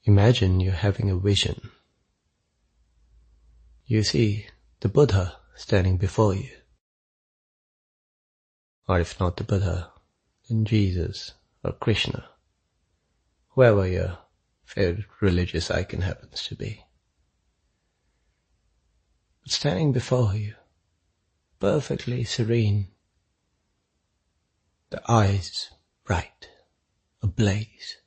Imagine you're having a vision. You see the Buddha standing before you. Or if not the Buddha, then Jesus or Krishna, whoever your favorite religious icon happens to be. But standing before you, perfectly serene, the eyes bright, ablaze,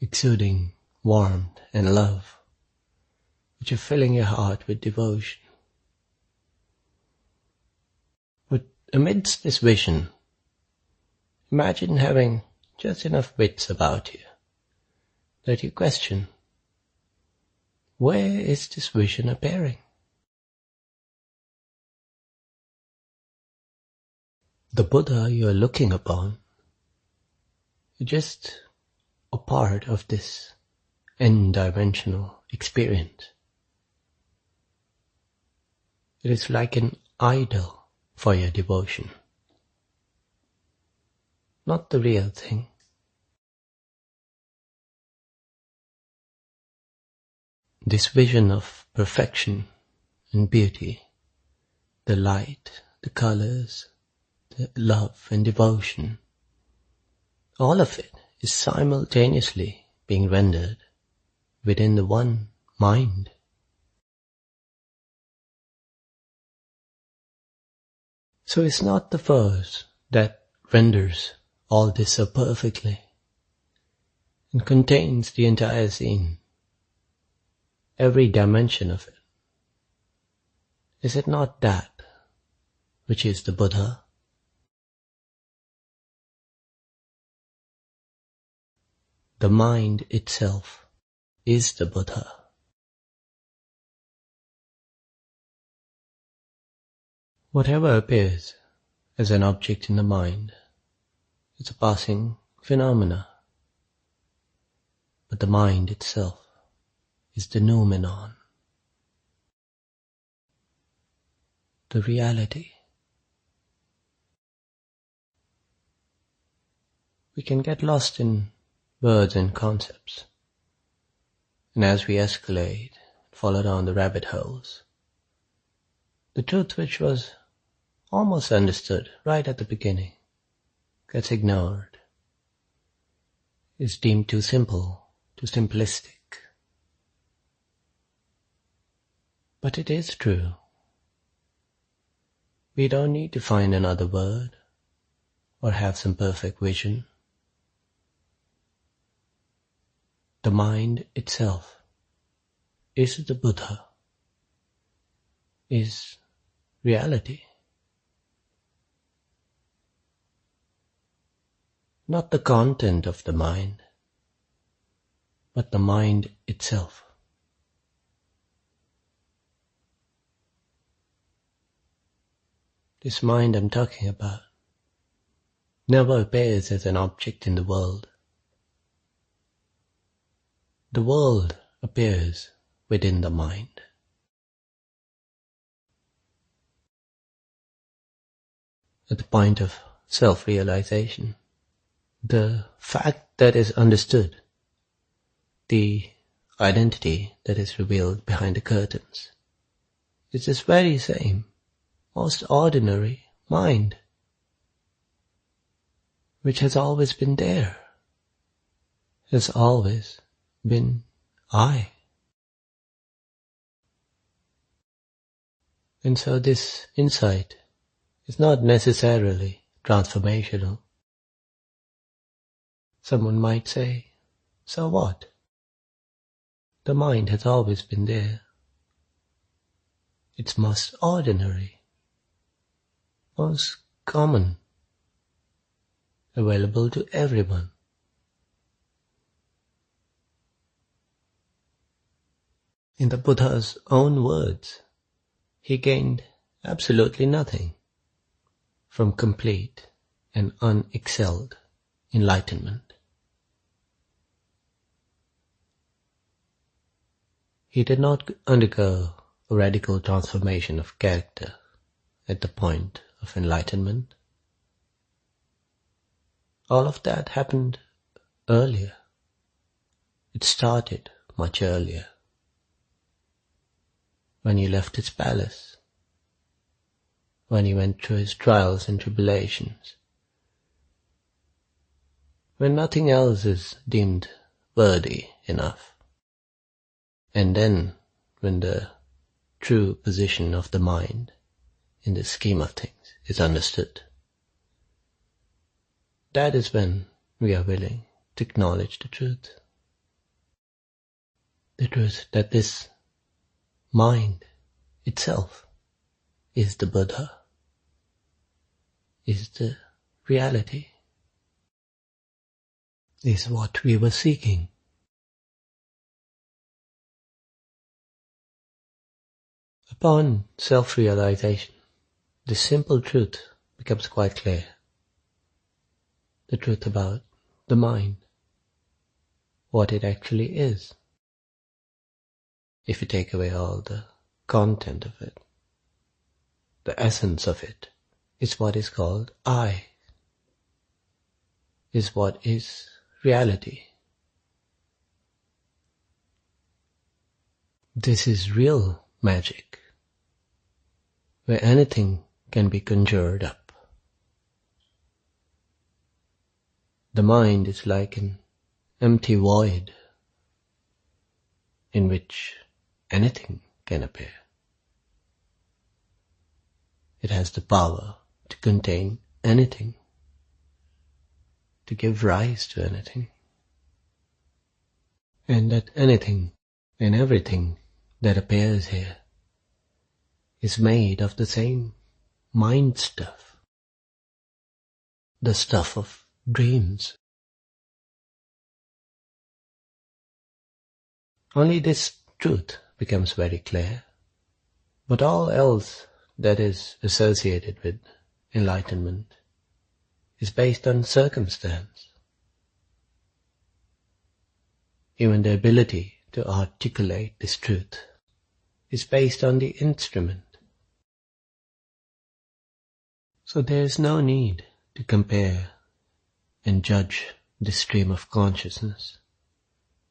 exuding warmth and love, which are filling your heart with devotion. But amidst this vision, imagine having just enough wits about you that you question, where is this vision appearing? The Buddha you are looking upon is just a part of this n-dimensional experience. It is like an idol for your devotion, not the real thing. This vision of perfection and beauty, the light, the colors, the love and devotion, all of it is simultaneously being rendered within the one mind. So it's not the verse that renders all this so perfectly and contains the entire scene, every dimension of it. Is it not that which is the Buddha? The mind itself is the Buddha. Whatever appears as an object in the mind is a passing phenomena, but the mind itself is the noumenon, the reality. We can get lost in words and concepts, and as we escalate, follow down the rabbit holes, the truth which was almost understood right at the beginning gets ignored, is deemed too simple, too simplistic. But it is true. We don't need to find another word or have some perfect vision. The mind itself is the Buddha, is reality. Not the content of the mind, but the mind itself. This mind I'm talking about never appears as an object in the world. The world appears within the mind. At the point of self-realization, the fact that is understood, the identity that is revealed behind the curtains, is this very same, most ordinary mind, which has always been there, has always been I. And so this insight is not necessarily transformational. Someone might say, so what? The mind has always been there. It's most ordinary, most common, available to everyone. In the Buddha's own words, he gained absolutely nothing from complete and unexcelled enlightenment. He did not undergo a radical transformation of character at the point of enlightenment. All of that happened earlier. It started much earlier, when he left his palace, when he went through his trials and tribulations, when nothing else is deemed worthy enough, and then when the true position of the mind in the scheme of things is understood. That is when we are willing to acknowledge the truth. The truth that this mind itself is the Buddha, is the reality, is what we were seeking. Upon self-realization, the simple truth becomes quite clear. The truth about the mind, what it actually is. If you take away all the content of it, the essence of it is what is called I, is what is reality. This is real magic, where anything can be conjured up. The mind is like an empty void in which anything can appear. It has the power to contain anything, to give rise to anything. And that anything and everything that appears here is made of the same mind stuff, the stuff of dreams. Only this truth becomes very clear, but all else that is associated with enlightenment is based on circumstance. Even the ability to articulate this truth is based on the instrument. So there is no need to compare and judge the stream of consciousness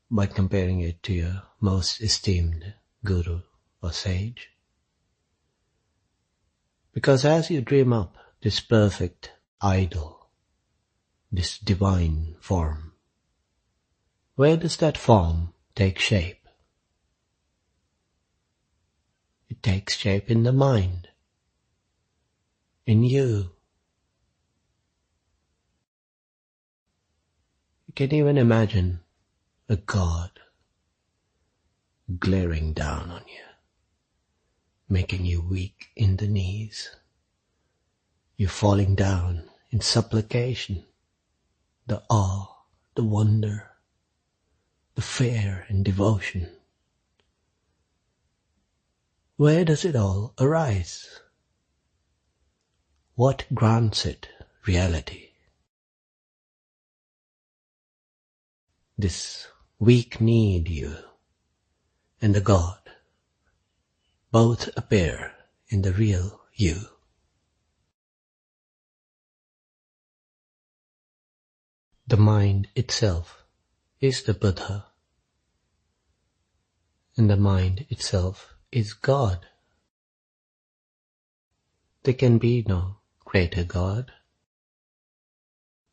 by comparing it to your most esteemed guru or sage. Because as you dream up this perfect idol, this divine form, where does that form take shape? It takes shape in the mind, in you. You can even imagine a god glaring down on you, making you weak in the knees. You falling down in supplication, the awe, the wonder, the fear and devotion. Where does it all arise? What grants it reality? This weak-kneed you and the God both appear in the real you. The mind itself is the Buddha, and the mind itself is God. There can be no greater God,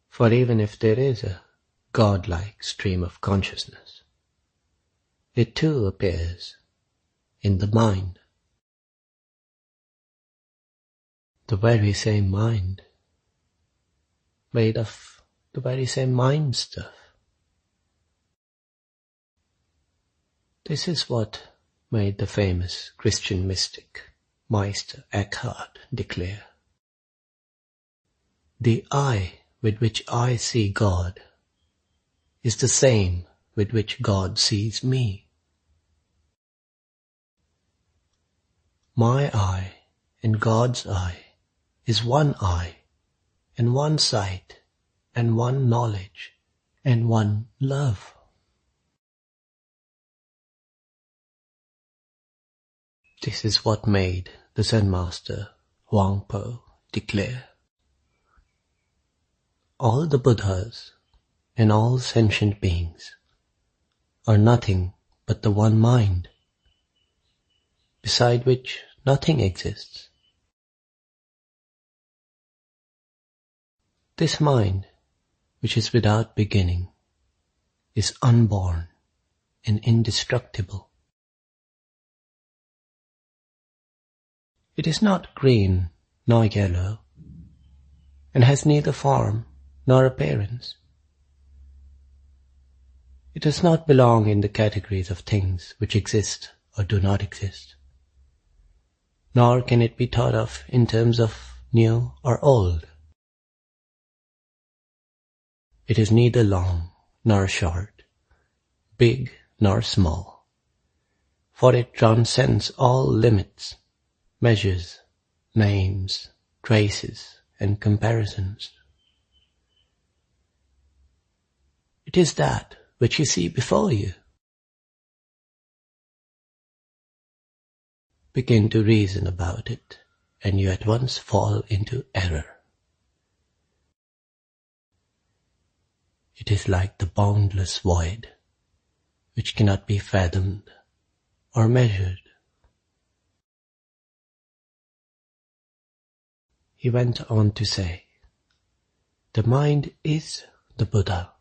for even if there is a God-like stream of consciousness, it too appears in the mind. The very same mind, made of the very same mind stuff. This is what made the famous Christian mystic Meister Eckhart declare: the eye with which I see God is the same with which God sees me. My eye and God's eye is one eye, and one sight, and one knowledge, and one love. This is what made the Zen master Huang Po declare: all the Buddhas and all sentient beings are nothing but the one mind, beside which nothing exists. This mind, which is without beginning, is unborn and indestructible. It is not green nor yellow, and has neither form nor appearance. It does not belong in the categories of things which exist or do not exist, nor can it be thought of in terms of new or old. It is neither long nor short, big nor small, for it transcends all limits, measures, names, traces, and comparisons. It is that which you see before you. Begin to reason about it, and you at once fall into error. It is like the boundless void, which cannot be fathomed or measured. He went on to say, the mind is the Buddha,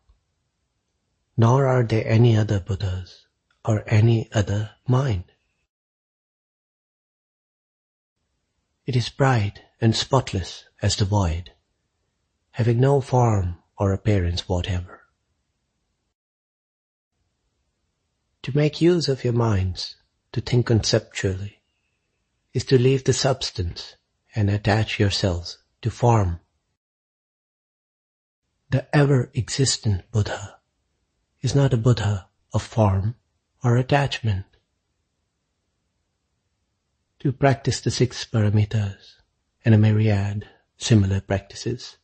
nor are there any other Buddhas or any other mind. It is bright and spotless as the void, having no form or appearance whatever. To make use of your minds, to think conceptually, is to leave the substance and attach yourselves to form. The ever-existent Buddha is not a Buddha of form or attachment. To practice the 6 paramitas and a myriad similar practices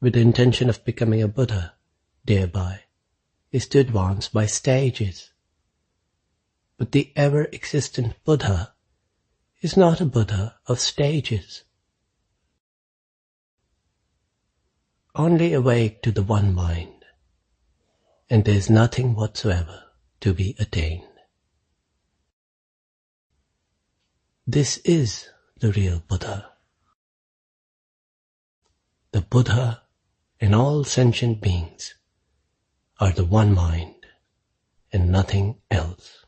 with the intention of becoming a Buddha thereby is to advance by stages. But the ever-existent Buddha is not a Buddha of stages. Only awake to the one mind, and there is nothing whatsoever to be attained. This is the real Buddha. The Buddha and all sentient beings are the one mind and nothing else.